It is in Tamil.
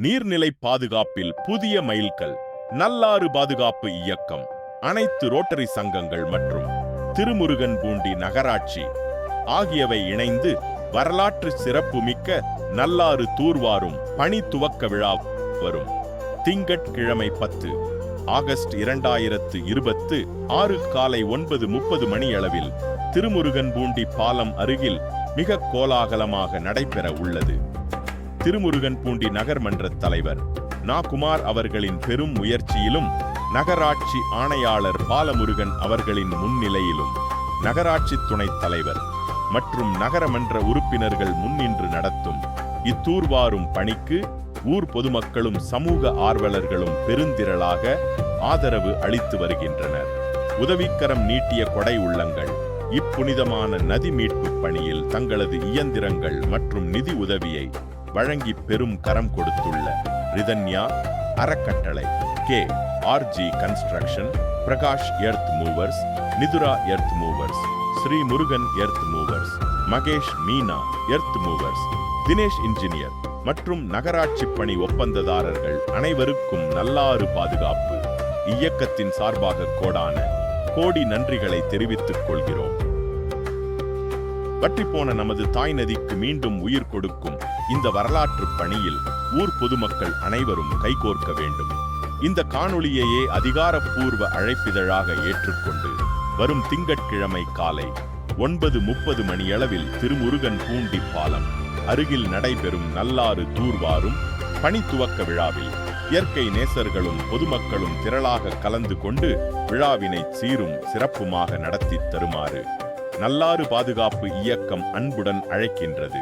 நீர்நிலை பாதுகாப்பில் புதிய மைல்கல். நல்லாறு பாதுகாப்பு இயக்கம் அனைத்து ரோட்டரி சங்கங்கள் மற்றும் திருமுருகன்பூண்டி நகராட்சி ஆகியவை இணைந்து வரலாற்று சிறப்புமிக்க நல்லாறு தூர்வாரும் பணி துவக்க விழா வரும் திங்கட்கிழமை 10 ஆகஸ்ட் 2026 காலை 9:30 மணியளவில் திருமுருகன்பூண்டி பாலம் அருகில் மிக கோலாகலமாக நடைபெற உள்ளது. திருமுருகன்பூண்டி நகர்மன்ற தலைவர் நா. குமார் அவர்களின் பெரும் முயற்சியிலும் நகராட்சி ஆணையாளர் பாலமுருகன் அவர்களின் முன்னிலையிலும் நகராட்சி துணைத் தலைவர் மற்றும் நகரமன்ற உறுப்பினர்கள் முன்னின்று நடத்தும் இத்தூர்வாரும் பணிக்கு ஊர் பொதுமக்களும் சமூக ஆர்வலர்களும் பெருந்திரளாக ஆதரவு அளித்து வருகின்றனர். உதவிக்கரம் நீட்டிய கொடை உள்ளங்கள் இப்புனிதமான நதி மீட்பு பணியில் தங்களது இயந்திரங்கள் மற்றும் நிதி உதவியை வழங்கி பெரும் கரம் கொடுத்துள்ள ரிதன்யா அறக்கட்டளை, KRG construction, Prakash earth movers, Nithura earth movers, Sri Murugan earth movers, Mahesh Meena earth movers, Dinesh engineer மற்றும் நகராட்சி பணி ஒப்பந்ததாரர்கள் அனைவருக்கும் நல்லாறு பாதுகாப்பு இயக்கத்தின் சார்பாக கோடி நன்றிகளை தெரிவித்துக் கொள்கிறோம். வற்றிப்போன நமது தாய் நதிக்கு மீண்டும் உயிர் கொடுக்கும் இந்த வரலாற்று பணியில் ஊர் பொதுமக்கள் அனைவரும் கைகோர்க்க வேண்டும். இந்த காணொளியையே அதிகாரப்பூர்வ அழைப்பிதழாக ஏற்றுக்கொண்டு வரும் திங்கட்கிழமை காலை 9:30 மணியளவில் திருமுருகன்பூண்டி பாலம் அருகில் நடைபெறும் நல்லாறு தூர்வாரும் பணி துவக்க விழாவில் இயற்கை நேசர்களும் பொதுமக்களும் திரளாக கலந்து கொண்டு விழாவினை சீரும் சிறப்புமாக நடத்தி தருமாறு நல்லாறு பாதுகாப்பு இயக்கம் அன்புடன் அழைக்கின்றது.